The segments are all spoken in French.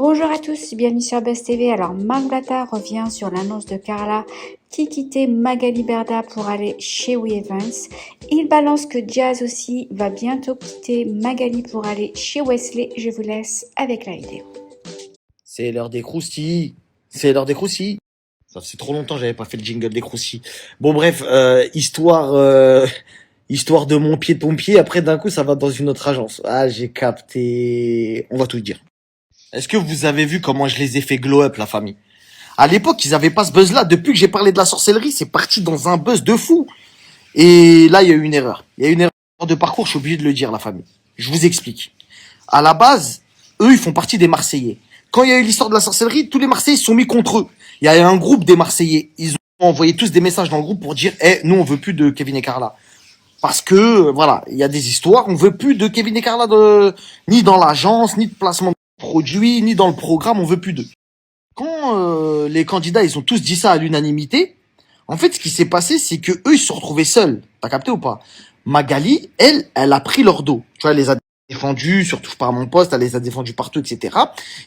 Bonjour à tous, bienvenue sur Buzz TV. Alors, Marc Blatta revient sur l'annonce de Carla qui quittait Magali Berda pour aller chez We Evans. Il balance que Jazz aussi va bientôt quitter Magali pour aller chez Wesley. Je vous laisse avec la vidéo. C'est l'heure des croustilles. C'est l'heure des croustilles. Ça fait trop longtemps que j'avais pas fait le jingle des croustilles. Bon bref, histoire de mon pied de pompier. Après d'un coup, ça va dans une autre agence. Ah, j'ai capté. On va tout dire. Est-ce que vous avez vu comment je les ai fait glow up, la famille? À l'époque, ils avaient pas ce buzz-là. Depuis que j'ai parlé de la sorcellerie, c'est parti dans un buzz de fou. Et là, il y a eu une erreur. Il y a eu une erreur de parcours, je suis obligé de le dire, la famille. Je vous explique. À la base, eux, ils font partie des Marseillais. Quand il y a eu l'histoire de la sorcellerie, tous les Marseillais se sont mis contre eux. Il y a eu un groupe des Marseillais. Ils ont envoyé tous des messages dans le groupe pour dire, nous, on veut plus de Kevin et Carla. Parce que, voilà, il y a des histoires, on veut plus de Kevin et Carla ni dans l'agence, ni de placement de produits, ni dans le programme, on veut plus d'eux. Quand les candidats, ils ont tous dit ça à l'unanimité, en fait, ce qui s'est passé, c'est que eux, ils se sont retrouvés seuls. T'as capté ou pas? Magali, elle a pris leur dos. Tu vois, elle les a défendus, surtout par mon poste, elle les a défendus partout, etc.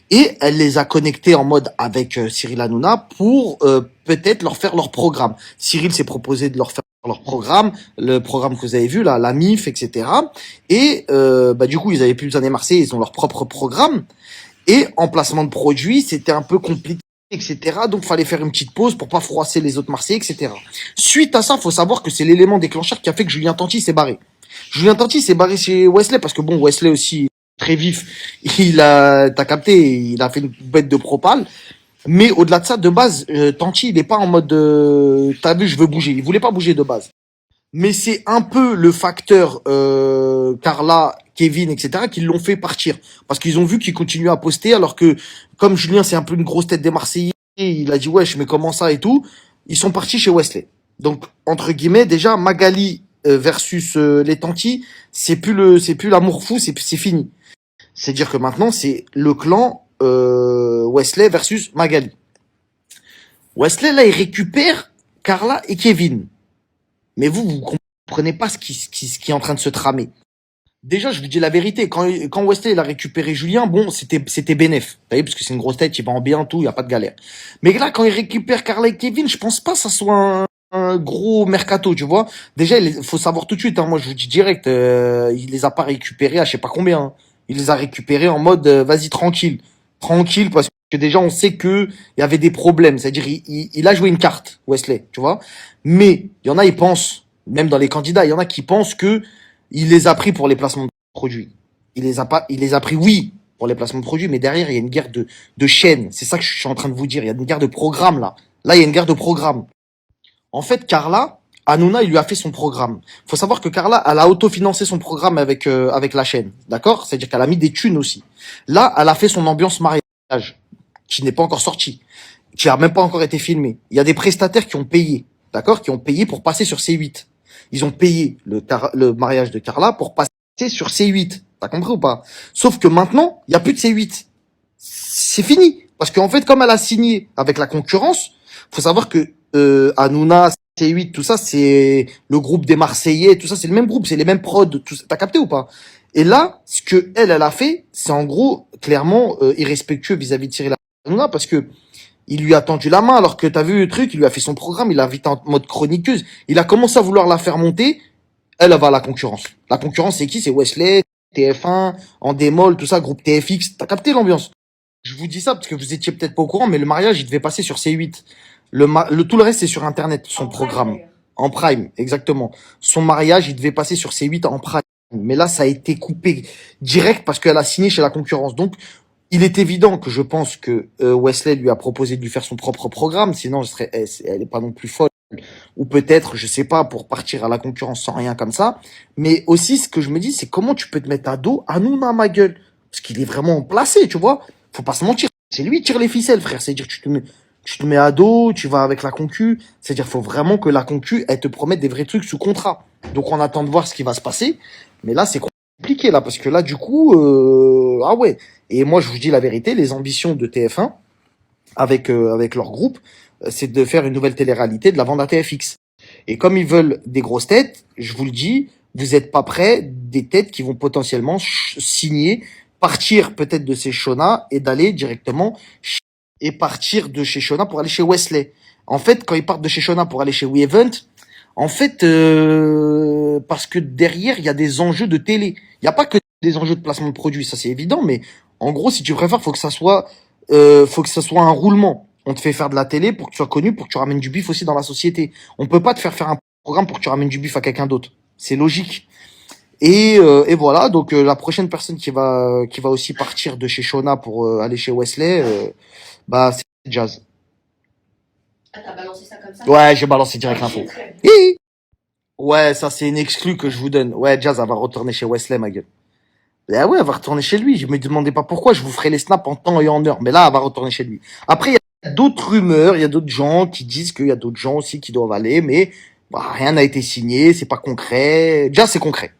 Et elle les a connectés en mode avec Cyril Hanouna pour peut-être leur faire leur programme. Cyril s'est proposé de leur faire leur programme, le programme que vous avez vu là, la MIF, etc. Et du coup, ils avaient plus besoin des Marseillais, ils ont leur propre programme. Et en placement de produits, c'était un peu compliqué, etc. Donc, fallait faire une petite pause pour pas froisser les autres Marseillais, etc. Suite à ça, faut savoir que c'est l'élément déclencheur qui a fait que Julien Tanti s'est barré. Julien Tanti s'est barré chez Wesley parce que bon, Wesley aussi, très vif, t'as capté, il a fait une bête de propale. Mais au-delà de ça, de base, Tanti, il est pas en mode, t'as vu, je veux bouger. Il voulait pas bouger de base. Mais c'est un peu le facteur Carla, Kevin, etc. qui l'ont fait partir. Parce qu'ils ont vu qu'ils continuaient à poster, alors que comme Julien, c'est un peu une grosse tête des Marseillais, il a dit wesh, mais comment ça et tout, ils sont partis chez Wesley. Donc, entre guillemets, déjà, Magali versus les Tanti, c'est plus l'amour fou, c'est fini. C'est-à-dire que maintenant, c'est le clan Wesley versus Magali. Wesley, là, il récupère Carla et Kevin. Mais vous comprenez pas ce qui est en train de se tramer. Déjà, je vous dis la vérité, quand Wesley il a récupéré Julien, bon, c'était bénef. Vous voyez, parce que c'est une grosse tête, il va en bien, tout, il y a pas de galère. Mais là, quand il récupère Carla et Kevin, je pense pas que ça soit un gros mercato, tu vois. Déjà, il faut savoir tout de suite, hein, moi je vous dis direct, il les a pas récupérés à je sais pas combien. Hein. Il les a récupérés en mode, vas-y, tranquille. Tranquille, parce que déjà, on sait que il y avait des problèmes. C'est-à-dire, il a joué une carte, Wesley, tu vois. Mais, il y en a, ils pensent, même dans les candidats, il y en a qui pensent que il les a pris pour les placements de produits. Il les a pris, oui, pour les placements de produits, mais derrière, il y a une guerre de chaînes. C'est ça que je suis en train de vous dire. Il y a une guerre de programme, là. Là, il y a une guerre de programme. En fait, Carla, Hanouna, il lui a fait son programme. Faut savoir que Carla, elle a autofinancé son programme avec la chaîne. D'accord? C'est-à-dire qu'elle a mis des thunes aussi. Là, elle a fait son ambiance mariage, qui n'est pas encore sortie, qui a même pas encore été filmée. Il y a des prestataires qui ont payé. D'accord? Qui ont payé pour passer sur C8. Ils ont payé le mariage de Carla pour passer sur C8. T'as compris ou pas? Sauf que maintenant, il y a plus de C8. C'est fini. Parce qu'en fait, comme elle a signé avec la concurrence, faut savoir que Hanouna, C8, tout ça, c'est le groupe des Marseillais, tout ça, c'est le même groupe, c'est les mêmes prods, tout ça. T'as capté ou pas? Et là, ce que elle a fait, c'est en gros, clairement, irrespectueux vis-à-vis de Cyril Hanouna, parce que il lui a tendu la main, alors que t'as vu le truc, il lui a fait son programme, il l'a invité en mode chroniqueuse. Il a commencé à vouloir la faire monter. Elle va à la concurrence. La concurrence, c'est qui? C'est Wesley, TF1, Endemol, tout ça, groupe TFX. T'as capté l'ambiance? Je vous dis ça parce que vous étiez peut-être pas au courant, mais le mariage, il devait passer sur C8. Tout le reste, c'est sur Internet, son programme. En prime, exactement. Son mariage, il devait passer sur C8 en prime. Mais là, ça a été coupé direct parce qu'elle a signé chez la concurrence. Donc, il est évident que je pense que Wesley lui a proposé de lui faire son propre programme, sinon elle est pas non plus folle. Ou peut-être, je sais pas, pour partir à la concurrence sans rien comme ça. Mais aussi, ce que je me dis, c'est comment tu peux te mettre à dos Hanouna, ma gueule. Parce qu'il est vraiment placé, tu vois. Faut pas se mentir. C'est lui qui tire les ficelles, frère. C'est-à-dire, tu te mets à dos, tu vas avec la concu. C'est-à-dire, faut vraiment que la concu, elle te promette des vrais trucs sous contrat. Donc, on attend de voir ce qui va se passer. Mais là, c'est compliqué, là, parce que là, du coup, ah ouais. Et moi, je vous dis la vérité, les ambitions de TF1, avec leur groupe, c'est de faire une nouvelle télé-réalité, de la vendre à TFX. Et comme ils veulent des grosses têtes, je vous le dis, vous êtes pas prêts des têtes qui vont potentiellement signer partir peut-être de chez Shona et d'aller directement et partir de chez Shona pour aller chez Wesley. En fait, quand ils partent de chez Shona pour aller chez WeEvent, en fait, parce que derrière, il y a des enjeux de télé. Il n'y a pas que des enjeux de placement de produits, ça c'est évident, mais en gros, si tu préfères, faut que ça soit un roulement. On te fait faire de la télé pour que tu sois connu, pour que tu ramènes du bif aussi dans la société. On peut pas te faire faire un programme pour que tu ramènes du bif à quelqu'un d'autre. C'est logique. Et voilà, donc la prochaine personne qui va aussi partir de chez Shona pour aller chez Wesley, bah c'est Jazz. Ah, t'as balancé ça comme ça? Ouais, j'ai balancé direct Ok, l'info. très bien. Hi. Ouais, ça c'est une exclue que je vous donne. Ouais, Jazz, elle va retourner chez Wesley, ma gueule. Ah ouais, elle va retourner chez lui. Je me demandais pas pourquoi, je vous ferai les snaps en temps et en heure. Mais là, elle va retourner chez lui. Après, il y a d'autres rumeurs, il y a d'autres gens qui disent qu'il y a d'autres gens aussi qui doivent aller, mais bah, rien n'a été signé, c'est pas concret. Jazz, c'est concret.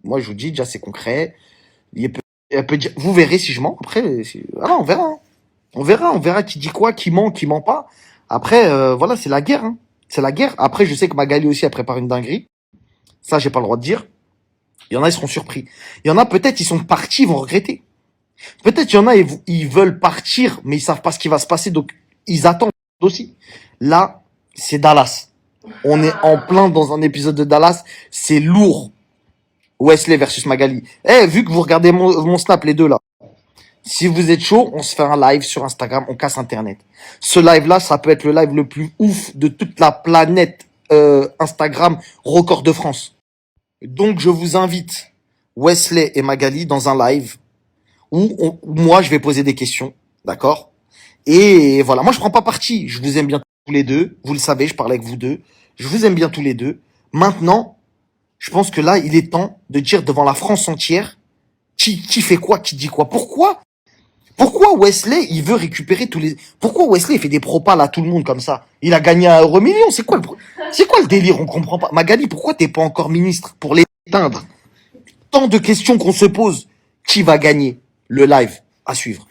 Moi, je vous dis, Jazz, c'est concret. Elle peut dire, vous verrez si je mens. Après, voilà, on verra. Hein. On verra qui dit quoi, qui ment pas. Après, voilà, c'est la guerre. Hein. C'est la guerre. Après, je sais que Magali aussi, elle prépare une dinguerie. Ça, j'ai pas le droit de dire. Il y en a, ils seront surpris. Il y en a, peut-être, ils sont partis, ils vont regretter. Peut-être, il y en a, ils veulent partir, mais ils savent pas ce qui va se passer, donc ils attendent aussi. Là, c'est Dallas. On est en plein dans un épisode de Dallas. C'est lourd. Wesley versus Magali. Eh, vu que vous regardez mon snap, les deux là. Si vous êtes chaud, on se fait un live sur Instagram, on casse Internet. Ce live-là, ça peut être le live le plus ouf de toute la planète Instagram record de France. Donc, je vous invite, Wesley et Magali, dans un live où moi, je vais poser des questions, d'accord? Et voilà, moi, je prends pas parti. Je vous aime bien tous les deux. Vous le savez, je parle avec vous deux. Je vous aime bien tous les deux. Maintenant, je pense que là, il est temps de dire devant la France entière qui fait quoi, qui dit quoi. Pourquoi Wesley, il veut récupérer tous les... Pourquoi Wesley, il fait des propals à tout le monde comme ça? Il a gagné un euro million, c'est quoi le délire? On comprend pas. Magali, pourquoi t'es pas encore ministre pour l'éteindre? Tant de questions qu'on se pose. Qui va gagner? Le live à suivre.